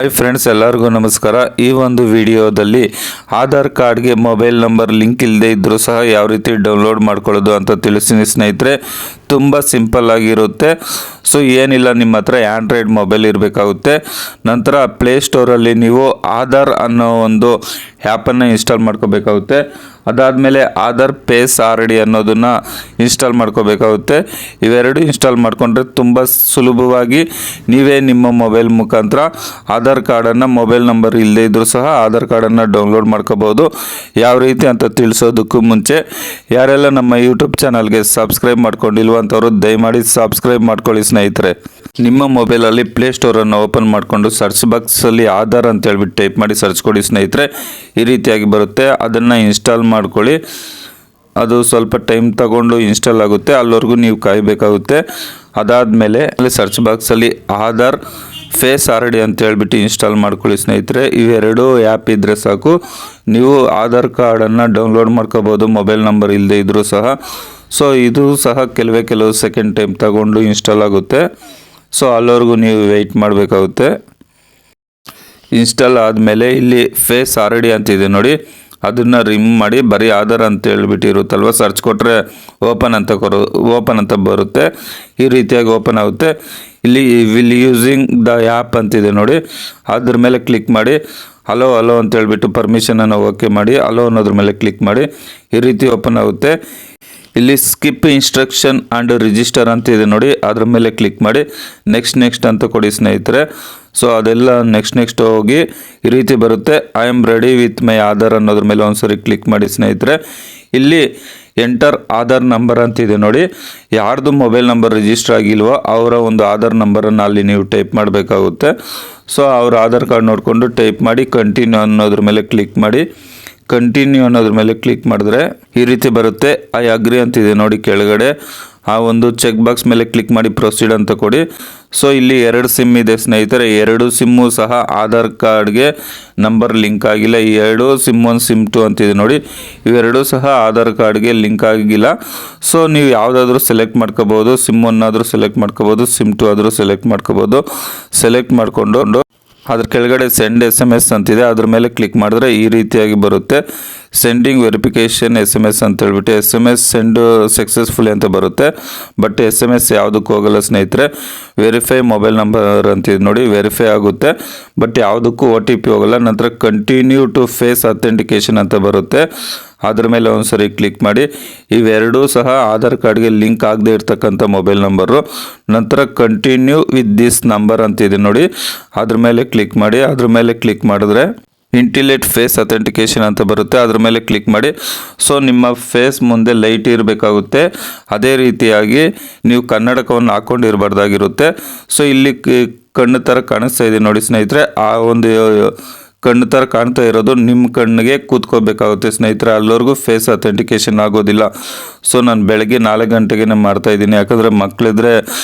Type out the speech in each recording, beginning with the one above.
Hi friends, ಎಲ್ಲರಿಗೂ ನಮಸ್ಕಾರ. ಈ ಒಂದು ವಿಡಿಯೋದಲ್ಲಿ ಆಧಾರ್ ಕಾರ್ಡ್ಗೆ ಮೊಬೈಲ್ ನಂಬರ್ ಲಿಂಕ್ ಇಲ್ಲದೆ ಇದ್ದರೂ ಸಹ ಯಾವ ರೀತಿ ಡೌನ್ಲೋಡ್ ಮಾಡ್ಕೊಳ್ಳೋದು ಅಂತ ತಿಳಿಸ್ತೀನಿ ಸ್ನೇಹಿತರೆ. ತುಂಬ ಸಿಂಪಲ್ ಆಗಿರುತ್ತೆ. ಸೊ ಏನಿಲ್ಲ, ನಿಮ್ಮ ಹತ್ರ ಆ್ಯಂಡ್ರಾಯ್ಡ್ ಮೊಬೈಲ್ ಇರಬೇಕಾಗುತ್ತೆ. ನಂತರ ಪ್ಲೇಸ್ಟೋರಲ್ಲಿ ನೀವು ಆಧಾರ್ ಅನ್ನೋ ಒಂದು ಆ್ಯಪನ್ನು ಇನ್ಸ್ಟಾಲ್ ಮಾಡ್ಕೋಬೇಕಾಗುತ್ತೆ. ಅದಾದಮೇಲೆ ಆಧಾರ್ ಪೇಸ್ ಆರ್.ಡಿ ಅನ್ನೋದನ್ನು ಇನ್ಸ್ಟಾಲ್ ಮಾಡ್ಕೋಬೇಕಾಗುತ್ತೆ. ಇವೆರಡು ಇನ್ಸ್ಟಾಲ್ ಮಾಡಿಕೊಂಡ್ರೆ ತುಂಬ ಸುಲಭವಾಗಿ ನೀವೇ ನಿಮ್ಮ ಮೊಬೈಲ್ ಮುಖಾಂತರ ಆಧಾರ್ ಕಾರ್ಡನ್ನು, ಮೊಬೈಲ್ ನಂಬರ್ ಇಲ್ಲದೇ ಇದ್ದರೂ ಸಹ ಆಧಾರ್ ಕಾರ್ಡನ್ನು ಡೌನ್ಲೋಡ್ ಮಾಡ್ಕೋಬೋದು. ಯಾವ ರೀತಿ ಅಂತ ತಿಳಿಸೋದಕ್ಕೂ ಮುಂಚೆ ಯಾರೆಲ್ಲ ನಮ್ಮ ಯೂಟ್ಯೂಬ್ ಚಾನಲ್ಗೆ ಸಬ್ಸ್ಕ್ರೈಬ್ ಮಾಡ್ಕೊಂಡಿಲ್ವಂಥವ್ರು ದಯಮಾಡಿ ಸಬ್ಸ್ಕ್ರೈಬ್ ಮಾಡ್ಕೊಳ್ಳಿ ಸ್ನೇಹಿತರೆ. ನಿಮ್ಮ ಮೊಬೈಲಲ್ಲಿ ಪ್ಲೇಸ್ಟೋರನ್ನು ಓಪನ್ ಮಾಡಿಕೊಂಡು ಸರ್ಚ್ ಬಾಕ್ಸಲ್ಲಿ ಆಧಾರ್ ಅಂತ ಹೇಳ್ಬಿಟ್ಟು ಟೈಪ್ ಮಾಡಿ ಸರ್ಚ್ ಕೊಡಿ ಸ್ನೇಹಿತರೆ. ಈ ರೀತಿಯಾಗಿ ಬರುತ್ತೆ. ಅದನ್ನು ಇನ್ಸ್ಟಾಲ್ ಮಾಡ್ಕೊಳ್ಳಿ. ಅದು ಸ್ವಲ್ಪ ಟೈಮ್ ತಗೊಂಡು ಇನ್ಸ್ಟಾಲ್ ಆಗುತ್ತೆ, ಅಲ್ಲಿವರೆಗೂ ನೀವು ಕಾಯಬೇಕಾಗುತ್ತೆ. ಅದಾದಮೇಲೆ ಅಲ್ಲಿ ಸರ್ಚ್ ಬಾಕ್ಸಲ್ಲಿ ಆಧಾರ್ ಫೇಸ್ ಆರ್.ಡಿ ಅಂತ ಹೇಳ್ಬಿಟ್ಟು ಇನ್ಸ್ಟಾಲ್ ಮಾಡ್ಕೊಳ್ಳಿ ಸ್ನೇಹಿತರೆ. ಇವೆರಡು ಆ್ಯಪ್ ಇದ್ದರೆ ಸಾಕು, ನೀವು ಆಧಾರ್ ಕಾರ್ಡನ್ನು ಡೌನ್ಲೋಡ್ ಮಾಡ್ಕೋಬೋದು ಮೊಬೈಲ್ ನಂಬರ್ ಇಲ್ಲದೆ ಇದ್ದರೂ ಸಹ. ಸೊ ಇದು ಸಹ ಕೆಲವು ಸೆಕೆಂಡ್ ಟೈಮ್ ತಗೊಂಡು ಇನ್ಸ್ಟಾಲ್ ಆಗುತ್ತೆ. ಸೊ ಅಲ್ಲಿವರೆಗೂ ನೀವು ವೆಯ್ಟ್ ಮಾಡಬೇಕಾಗುತ್ತೆ. ಇನ್ಸ್ಟಾಲ್ ಆದಮೇಲೆ ಇಲ್ಲಿ ಫೇಸ್ ಆರ್.ಡಿ ಅಂತಿದೆ ನೋಡಿ, ಅದನ್ನು ರಿಮೂವ್ ಮಾಡಿ ಬರೀ ಆಧಾರ್ ಅಂತ ಹೇಳ್ಬಿಟ್ಟು ಇರುತ್ತಲ್ವ, ಸರ್ಚ್ ಕೊಟ್ಟರೆ ಓಪನ್ ಅಂತ ಬರುತ್ತೆ. ಈ ರೀತಿಯಾಗಿ ಓಪನ್ ಆಗುತ್ತೆ. ಇಲ್ಲಿ ವಿಲ್ ಯೂಸಿಂಗ್ ದ ಆ್ಯಪ್ ಅಂತಿದೆ ನೋಡಿ, ಅದ್ರ ಮೇಲೆ ಕ್ಲಿಕ್ ಮಾಡಿ ಹಲೋ ಅಂತ ಹೇಳ್ಬಿಟ್ಟು ಪರ್ಮಿಷನನ್ನು ಓಕೆ ಮಾಡಿ ಹಲೋ ಅನ್ನೋದ್ರ ಮೇಲೆ ಕ್ಲಿಕ್ ಮಾಡಿ. ಈ ರೀತಿ ಓಪನ್ ಆಗುತ್ತೆ. ಇಲ್ಲಿ ಸ್ಕಿಪ್ ಇನ್ಸ್ಟ್ರಕ್ಷನ್ ಆ್ಯಂಡ್ ರಿಜಿಸ್ಟರ್ ಅಂತ ಇದೆ ನೋಡಿ, ಅದ್ರ ಮೇಲೆ ಕ್ಲಿಕ್ ಮಾಡಿ ನೆಕ್ಸ್ಟ್ ಅಂತ ಕೊಡಿ ಸ್ನೇಹಿತರೆ. ಸೊ ಅದೆಲ್ಲ ನೆಕ್ಸ್ಟ್ ಹೋಗಿ ಈ ರೀತಿ ಬರುತ್ತೆ. I am ready with my Aadhaar ಅನ್ನೋದ್ರ ಮೇಲೆ ಒಂದ್ಸರಿ ಕ್ಲಿಕ್ ಮಾಡಿ ಸ್ನೇಹಿತರೆ. ಇಲ್ಲಿ ಎಂಟರ್ ಆಧಾರ್ ನಂಬರ್ ಅಂತಿದೆ ನೋಡಿ, ಯಾರ್ದು ಮೊಬೈಲ್ ನಂಬರ್ ರಿಜಿಸ್ಟರ್ ಆಗಿಲ್ವೋ ಅವರ ಒಂದು ಆಧಾರ್ ನಂಬರನ್ನು ಅಲ್ಲಿ ನೀವು ಟೈಪ್ ಮಾಡಬೇಕಾಗುತ್ತೆ. ಸೊ ಅವ್ರ ಆಧಾರ್ ಕಾರ್ಡ್ ನೋಡಿಕೊಂಡು ಟೈಪ್ ಮಾಡಿ ಕಂಟಿನ್ಯೂ ಅನ್ನೋದ್ರ ಮೇಲೆ ಕ್ಲಿಕ್ ಮಾಡಿ. ಕಂಟಿನ್ಯೂ ಅನ್ನೋದ್ರ ಮೇಲೆ ಕ್ಲಿಕ್ ಮಾಡಿದ್ರೆ ಈ ರೀತಿ ಬರುತ್ತೆ. ಐ ಅಗ್ರಿ ಅಂತಿದೆ ನೋಡಿ ಕೆಳಗಡೆ, ಆ ಒಂದು ಚೆಕ್ ಬಾಕ್ಸ್ ಮೇಲೆ ಕ್ಲಿಕ್ ಮಾಡಿ ಪ್ರೊಸೀಡ್ ಅಂತ ಕೊಡಿ. ಸೊ ಇಲ್ಲಿ 2 ಸಿಮ್ ಇದೆ ಸ್ನೇಹಿತರೆ. 2 ಸಿಮ್ಮು ಸಹ ಆಧಾರ್ ಕಾರ್ಡ್ಗೆ ನಂಬರ್ ಲಿಂಕ್ ಆಗಿಲ್ಲ. ಈ 2 ಸಿಮ್ 1 ಸಿಮ್ 2 ಅಂತಿದೆ ನೋಡಿ, ಇವೆರಡೂ ಸಹ ಆಧಾರ್ ಕಾರ್ಡ್ಗೆ ಲಿಂಕ್ ಆಗಿಲ್ಲ. ಸೊ ನೀವು ಯಾವುದಾದ್ರೂ ಸೆಲೆಕ್ಟ್ ಮಾಡ್ಕೋಬೋದು. ಸಿಮ್ 1 ಆದರೂ ಸೆಲೆಕ್ಟ್ ಮಾಡ್ಕೋಬೋದು, ಸಿಮ್ 2 ಆದರೂ ಸೆಲೆಕ್ಟ್ ಮಾಡ್ಕೋಬೋದು. ಸೆಲೆಕ್ಟ್ ಮಾಡಿಕೊಂಡು ಅದ್ರ ಕೆಳಗಡೆ ಸೆಂಡ್ SMS ಅಂತಿದೆ, ಅದ್ರ ಮೇಲೆ ಕ್ಲಿಕ್ ಮಾಡಿದ್ರೆ ಈ ರೀತಿಯಾಗಿ ಬರುತ್ತೆ. ಸೆಂಡಿಂಗ್ ವೆರಿಫಿಕೇಷನ್ SMS ಅಂತ ಹೇಳ್ಬಿಟ್ಟು SMS ಸೆಂಡ್ ಸಕ್ಸಸ್ಫುಲಿ ಅಂತ ಬರುತ್ತೆ. ಬಟ್ SMS ಯಾವುದಕ್ಕೂ ಹೋಗಲ್ಲ ಸ್ನೇಹಿತರೆ. ವೆರಿಫೈ ಮೊಬೈಲ್ ನಂಬರ್ ಅಂತಿದೆ ನೋಡಿ, ವೆರಿಫೈ ಆಗುತ್ತೆ ಬಟ್ ಯಾವುದಕ್ಕೂ OTP ಹೋಗಲ್ಲ. ನಂತರ ಕಂಟಿನ್ಯೂ ಟು ಫೇಸ್ ಅಥೆಂಟಿಕೇಷನ್ ಅಂತ ಬರುತ್ತೆ, ಅದ್ರ ಮೇಲೆ ಒಂದ್ಸರಿ ಕ್ಲಿಕ್ ಮಾಡಿ. ಇವೆರಡೂ ಸಹ ಆಧಾರ್ ಕಾರ್ಡ್ಗೆ ಲಿಂಕ್ ಆಗದೆ ಇರ್ತಕ್ಕಂಥ ಮೊಬೈಲ್ ನಂಬರು. ನಂತರ ಕಂಟಿನ್ಯೂ ವಿತ್ ದಿಸ್ ನಂಬರ್ ಅಂತಿದೆ ನೋಡಿ, ಅದ್ರ ಮೇಲೆ ಕ್ಲಿಕ್ ಮಾಡಿ. ಅದ್ರ ಮೇಲೆ ಕ್ಲಿಕ್ ಮಾಡಿದ್ರೆ ಇಂಟಿಲೇಟ್ ಫೇಸ್ ಅಥೆಂಟಿಕೇಷನ್ ಅಂತ ಬರುತ್ತೆ, ಅದ್ರ ಮೇಲೆ ಕ್ಲಿಕ್ ಮಾಡಿ. ಸೊ ನಿಮ್ಮ ಫೇಸ್ ಮುಂದೆ ಲೈಟ್ ಇರಬೇಕಾಗುತ್ತೆ. ಅದೇ ರೀತಿಯಾಗಿ ನೀವು ಕನ್ನಡಕವನ್ನು ಹಾಕ್ಕೊಂಡಿರಬಾರ್ದಾಗಿರುತ್ತೆ. ಸೊ ಇಲ್ಲಿ ಕಣ್ಣು ಥರ ಕಾಣಿಸ್ತಾ ಇದೆ ನೋಡಿ ಸ್ನೇಹಿತರೆ, ಆ ಒಂದು ಕಣ್ಣು ಥರ ಕಾಣ್ತಾ ಇರೋದು ನಿಮ್ಮ ಕಣ್ಣಿಗೆ ಕೂತ್ಕೋಬೇಕಾಗುತ್ತೆ ಸ್ನೇಹಿತರೆ. ಅಲ್ಲಿವರೆಗೂ ಫೇಸ್ ಅಥೆಂಟಿಕೇಷನ್ ಆಗೋದಿಲ್ಲ. ಸೊ ನಾನು ಬೆಳಗ್ಗೆ 4 ಗಂಟೆಗೆ ಮಾಡ್ತಾಯಿದ್ದೀನಿ, ಯಾಕಂದರೆ ಮಕ್ಕಳಿದ್ರೆ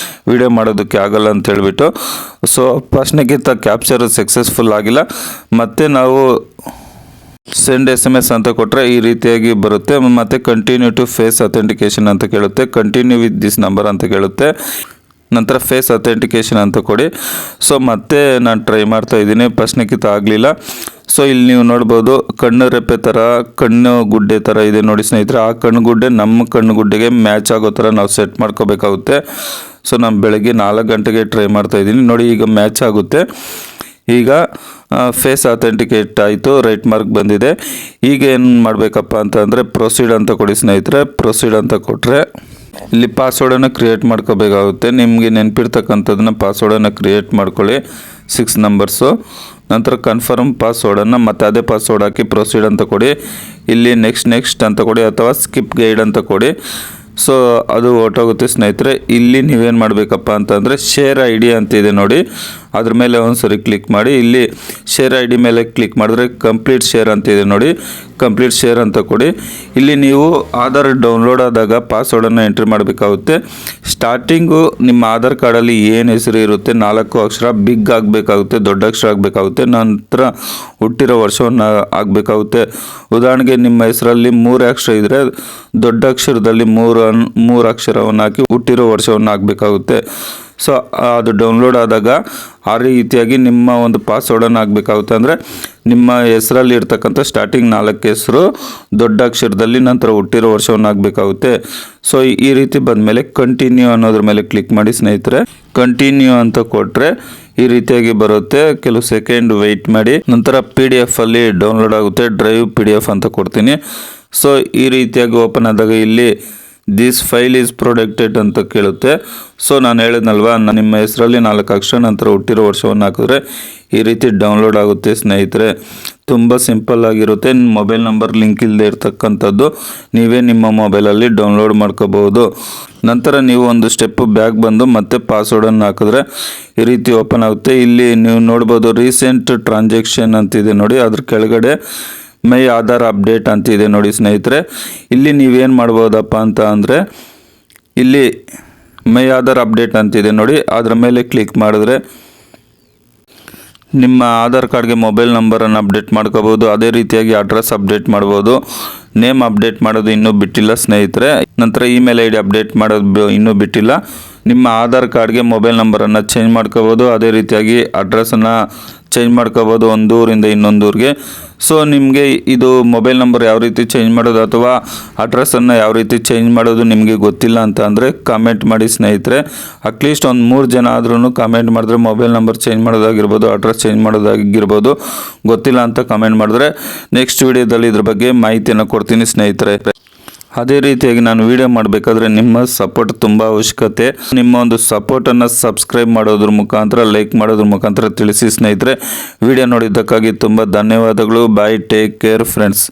ವಿಡಿಯೋ ಮಾಡೋದಕ್ಕೆ ಆಗಲ್ಲ ಅಂತ ಹೇಳ್ಬಿಟ್ಟು. ಸೊ ಫಸ್ಟ್ನಕ್ಕಿಂತ ಕ್ಯಾಪ್ಚರು ಸಕ್ಸಸ್ಫುಲ್ ಆಗಿಲ್ಲ. ಮತ್ತು ನಾವು ಸೆಂಡ್ SMS ಅಂತ ಕೊಟ್ಟರೆ ಈ ರೀತಿಯಾಗಿ ಬರುತ್ತೆ. ಮತ್ತು ಕಂಟಿನ್ಯೂ ಟು ಫೇಸ್ ಅಥೆಂಟಿಕೇಷನ್ ಅಂತ ಕೇಳುತ್ತೆ, ಕಂಟಿನ್ಯೂ ವಿತ್ ದಿಸ್ ನಂಬರ್ ಅಂತ ಕೇಳುತ್ತೆ. ನಂತರ ಫೇಸ್ ಅಥೆಂಟಿಕೇಷನ್ ಅಂತ ಕೊಡಿ. ಸೊ ಮತ್ತೆ ನಾನು ಟ್ರೈ ಮಾಡ್ತಾ ಇದ್ದೀನಿ, ಫಸ್ಟ್ನಕ್ಕಿಂತ ಆಗಲಿಲ್ಲ. ಸೊ ಇಲ್ಲಿ ನೀವು ನೋಡ್ಬೋದು ಕಣ್ಣು ರೆಪ್ಪೆ ಥರ, ಕಣ್ಣು ಗುಡ್ಡೆ ಥರ ಇದೆ ನೋಡಿ ಸ್ನೇಹಿತರೆ. ಆ ಕಣ್ಣು ಗುಡ್ಡೆ ನಮ್ಮ ಕಣ್ಣು ಗುಡ್ಡೆಗೆ ಮ್ಯಾಚ್ ಆಗೋ ಥರ ನಾವು ಸೆಟ್ ಮಾಡ್ಕೋಬೇಕಾಗುತ್ತೆ. ಸೊ ನಾನು ಬೆಳಗ್ಗೆ 4 ಗಂಟೆಗೆ ಟ್ರೈ ಮಾಡ್ತಾ ಇದ್ದೀನಿ ನೋಡಿ, ಈಗ ಮ್ಯಾಚ್ ಆಗುತ್ತೆ. ಈಗ ಫೇಸ್ ಅಥೆಂಟಿಕೇಟ್ ಆಯಿತು, ರೈಟ್ ಮಾರ್ಕ್ ಬಂದಿದೆ. ಈಗ ಏನು ಮಾಡಬೇಕಪ್ಪ ಅಂತಂದರೆ ಪ್ರೊಸೀಡ್ ಅಂತ ಕೊಡಿ ಸ್ನೇಹಿತರೆ. ಪ್ರೊಸೀಡ್ ಅಂತ ಕೊಟ್ಟರೆ ಇಲ್ಲಿ ಪಾಸ್ವರ್ಡನ್ನು ಕ್ರಿಯೇಟ್ ಮಾಡ್ಕೋಬೇಕಾಗುತ್ತೆ. ನಿಮಗೆ ನೆನಪಿರ್ತಕ್ಕಂಥದ್ದನ್ನ ಪಾಸ್ವರ್ಡನ್ನು ಕ್ರಿಯೇಟ್ ಮಾಡ್ಕೊಳ್ಳಿ, 6 ನಂಬರ್ಸು. ನಂತರ ಕನ್ಫರ್ಮ್ ಪಾಸ್ವರ್ಡನ್ನು ಮತ್ತು ಅದೇ ಪಾಸ್ವರ್ಡ್ ಹಾಕಿ ಪ್ರೊಸೀಡ್ ಅಂತ ಕೊಡಿ. ಇಲ್ಲಿ ನೆಕ್ಸ್ಟ್ ಅಂತ ಕೊಡಿ ಅಥವಾ ಸ್ಕಿಪ್ ಗೈಡ್ ಅಂತ ಕೊಡಿ. ಸೊ ಅದು ಹೊರಟೋಗುತ್ತೆ ಸ್ನೇಹಿತರೆ. ಇಲ್ಲಿ ನೀವೇನು ಮಾಡಬೇಕಪ್ಪ ಅಂತಂದರೆ ಶೇರ್ ID ಅಂತಿದೆ ನೋಡಿ, ಅದ್ರ ಮೇಲೆ ಒಂದ್ಸರಿ ಕ್ಲಿಕ್ ಮಾಡಿ. ಇಲ್ಲಿ ಶೇರ್ ID ಮೇಲೆ ಕ್ಲಿಕ್ ಮಾಡಿದ್ರೆ ಕಂಪ್ಲೀಟ್ ಶೇರ್ ಅಂತಿದೆ ನೋಡಿ, ಕಂಪ್ಲೀಟ್ ಶೇರ್ ಅಂತ ಕೊಡಿ. ಇಲ್ಲಿ ನೀವು ಆಧಾರ್ ಡೌನ್ಲೋಡ್ ಆದಾಗ ಪಾಸ್ವರ್ಡನ್ನು ಎಂಟ್ರಿ ಮಾಡಬೇಕಾಗುತ್ತೆ. ಸ್ಟಾರ್ಟಿಂಗು ನಿಮ್ಮ ಆಧಾರ್ ಕಾರ್ಡಲ್ಲಿ ಏನು ಹೆಸರು ಇರುತ್ತೆ 4 ಅಕ್ಷರ ಬಿಗ್ ಆಗಬೇಕಾಗುತ್ತೆ, ದೊಡ್ಡ ಅಕ್ಷರ ಆಗಬೇಕಾಗುತ್ತೆ. ನಂತರ ಹುಟ್ಟಿರೋ ವರ್ಷವನ್ನು ಆಗಬೇಕಾಗುತ್ತೆ. ಉದಾಹರಣೆಗೆ ನಿಮ್ಮ ಹೆಸರಲ್ಲಿ 3 ಅಕ್ಷರ ಇದ್ದರೆ ದೊಡ್ಡ ಅಕ್ಷರದಲ್ಲಿ 3 ಅಕ್ಷರವನ್ನು ಹಾಕಿ ಹುಟ್ಟಿರೋ ವರ್ಷವನ್ನು ಆಗಬೇಕಾಗುತ್ತೆ. ಸೊ ಅದು ಡೌನ್ಲೋಡ್ ಆದಾಗ ಆ ರೀತಿಯಾಗಿ ನಿಮ್ಮ ಒಂದು ಪಾಸ್ವರ್ಡನ್ನು ಹಾಕಬೇಕಾಗುತ್ತೆ. ಅಂದರೆ ನಿಮ್ಮ ಹೆಸರಲ್ಲಿ ಇರ್ತಕ್ಕಂಥ ಸ್ಟಾರ್ಟಿಂಗ್ 4 ಹೆಸರು ದೊಡ್ಡ ಅಕ್ಷರದಲ್ಲಿ, ನಂತರ ಹುಟ್ಟಿರೋ ವರ್ಷವನ್ನು ಹಾಕಬೇಕಾಗುತ್ತೆ. ಸೊ ಈ ರೀತಿ ಬಂದಮೇಲೆ ಕಂಟಿನ್ಯೂ ಅನ್ನೋದ್ರ ಮೇಲೆ ಕ್ಲಿಕ್ ಮಾಡಿ ಸ್ನೇಹಿತರೆ. ಕಂಟಿನ್ಯೂ ಅಂತ ಕೊಟ್ಟರೆ ಈ ರೀತಿಯಾಗಿ ಬರುತ್ತೆ. ಕೆಲವು ಸೆಕೆಂಡ್ ವೆಯ್ಟ್ ಮಾಡಿ, ನಂತರ PDF ಅಲ್ಲಿ ಡೌನ್ಲೋಡ್ ಆಗುತ್ತೆ. ಡ್ರೈವ್ PDF ಅಂತ ಕೊಡ್ತೀನಿ. ಸೊ ಈ ರೀತಿಯಾಗಿ ಓಪನ್ ಆದಾಗ ಇಲ್ಲಿ ದಿಸ್ ಫೈಲ್ ಈಸ್ ಪ್ರೊಟೆಕ್ಟೆಡ್ ಅಂತ ಕೇಳುತ್ತೆ. ಸೊ ನಾನು ಹೇಳಿದ್ನಲ್ವಾ, ನಿಮ್ಮ ಹೆಸರಲ್ಲಿ 4 ಅಕ್ಷರ ನಂತರ ಹುಟ್ಟಿರೋ ವರ್ಷವನ್ನು ಹಾಕಿದ್ರೆ ಈ ರೀತಿ ಡೌನ್ಲೋಡ್ ಆಗುತ್ತೆ ಸ್ನೇಹಿತರೆ. ತುಂಬ ಸಿಂಪಲ್ ಆಗಿರುತ್ತೆ. ಮೊಬೈಲ್ ನಂಬರ್ ಲಿಂಕ್ ಇಲ್ಲದೆ ಇರ್ತಕ್ಕಂಥದ್ದು ನೀವೇ ನಿಮ್ಮ ಮೊಬೈಲಲ್ಲಿ ಡೌನ್ಲೋಡ್ ಮಾಡ್ಕೋಬಹುದು. ನಂತರ ನೀವು ಒಂದು ಸ್ಟೆಪ್ ಬ್ಯಾಕ್ ಬಂದು ಮತ್ತೆ ಪಾಸ್ವರ್ಡನ್ನು ಹಾಕಿದ್ರೆ ಈ ರೀತಿ ಓಪನ್ ಆಗುತ್ತೆ. ಇಲ್ಲಿ ನೀವು ನೋಡ್ಬೋದು ರೀಸೆಂಟ್ ಟ್ರಾನ್ಸಾಕ್ಷನ್ ಅಂತಿದೆ ನೋಡಿ, ಅದ್ರ ಕೆಳಗಡೆ ಮೈ ಆಧಾರ್ ಅಪ್ಡೇಟ್ ಅಂತಿದೆ ನೋಡಿ ಸ್ನೇಹಿತರೆ. ಇಲ್ಲಿ ನೀವೇನು ಮಾಡ್ಬೋದಪ್ಪ ಅಂತ ಅಂದರೆ, ಇಲ್ಲಿ ಮೈ ಆಧಾರ್ ಅಪ್ಡೇಟ್ ಅಂತಿದೆ ನೋಡಿ, ಅದರ ಮೇಲೆ ಕ್ಲಿಕ್ ಮಾಡಿದ್ರೆ ನಿಮ್ಮ ಆಧಾರ್ ಕಾರ್ಡ್ಗೆ ಮೊಬೈಲ್ ನಂಬರನ್ನು ಅಪ್ಡೇಟ್ ಮಾಡ್ಕೋಬೋದು. ಅದೇ ರೀತಿಯಾಗಿ ಅಡ್ರೆಸ್ ಅಪ್ಡೇಟ್ ಮಾಡ್ಬೋದು. ನೇಮ್ ಅಪ್ಡೇಟ್ ಮಾಡೋದು ಇನ್ನೂ ಬಿಟ್ಟಿಲ್ಲ ಸ್ನೇಹಿತರೆ. ನಂತರ ಇಮೇಲ್ ID ಅಪ್ಡೇಟ್ ಮಾಡೋದು ಇನ್ನೂ ಬಿಟ್ಟಿಲ್ಲ. ನಿಮ್ಮ ಆಧಾರ್ ಕಾರ್ಡ್ಗೆ ಮೊಬೈಲ್ ನಂಬರನ್ನು ಚೇಂಜ್ ಮಾಡ್ಕೋಬೋದು. ಅದೇ ರೀತಿಯಾಗಿ ಅಡ್ರೆಸ್ಸನ್ನು ಚೇಂಜ್ ಮಾಡ್ಕೋಬೋದು ಒಂದು ಊರಿಂದ ಇನ್ನೊಂದು ಊರಿಗೆ. ಸೊ ನಿಮಗೆ ಇದು ಮೊಬೈಲ್ ನಂಬರ್ ಯಾವ ರೀತಿ ಚೇಂಜ್ ಮಾಡೋದು ಅಥವಾ ಅಡ್ರೆಸ್ಸನ್ನು ಯಾವ ರೀತಿ ಚೇಂಜ್ ಮಾಡೋದು ನಿಮಗೆ ಗೊತ್ತಿಲ್ಲ ಅಂತ ಅಂದರೆ ಕಾಮೆಂಟ್ ಮಾಡಿ ಸ್ನೇಹಿತರೆ. ಅಟ್ಲೀಸ್ಟ್ ಒಂದು 3 ಜನ ಆದ್ರೂ ಕಾಮೆಂಟ್ ಮಾಡಿದ್ರೆ ಮೊಬೈಲ್ ನಂಬರ್ ಚೇಂಜ್ ಮಾಡೋದಾಗಿರ್ಬೋದು, ಅಡ್ರೆಸ್ ಚೇಂಜ್ ಮಾಡೋದಾಗಿರ್ಬೋದು, ಗೊತ್ತಿಲ್ಲ ಅಂತ ಕಾಮೆಂಟ್ ಮಾಡಿದ್ರೆ ನೆಕ್ಸ್ಟ್ ವಿಡಿಯೋದಲ್ಲಿ ಇದ್ರ ಬಗ್ಗೆ ಮಾಹಿತಿಯನ್ನು ಕೊಡ್ತೀನಿ ಸ್ನೇಹಿತರೆ. ಅದೇ ರೀತಿಯಾಗಿ ನಾನು ವಿಡಿಯೋ ಮಾಡಬೇಕಾದ್ರೆ ನಿಮ್ಮ ಸಪೋರ್ಟ್ ತುಂಬ ಅವಶ್ಯಕತೆ. ನಿಮ್ಮ ಒಂದು ಸಪೋರ್ಟನ್ನು ಸಬ್ಸ್ಕ್ರೈಬ್ ಮಾಡೋದ್ರ ಮುಖಾಂತರ, ಲೈಕ್ ಮಾಡೋದ್ರ ಮುಖಾಂತರ ತಿಳಿಸಿ ಸ್ನೇಹಿತರೆ. ವಿಡಿಯೋ ನೋಡಿದ್ದಕ್ಕಾಗಿ ತುಂಬ ಧನ್ಯವಾದಗಳು. ಬಾಯ್, ಟೇಕ್ ಕೇರ್ ಫ್ರೆಂಡ್ಸ್.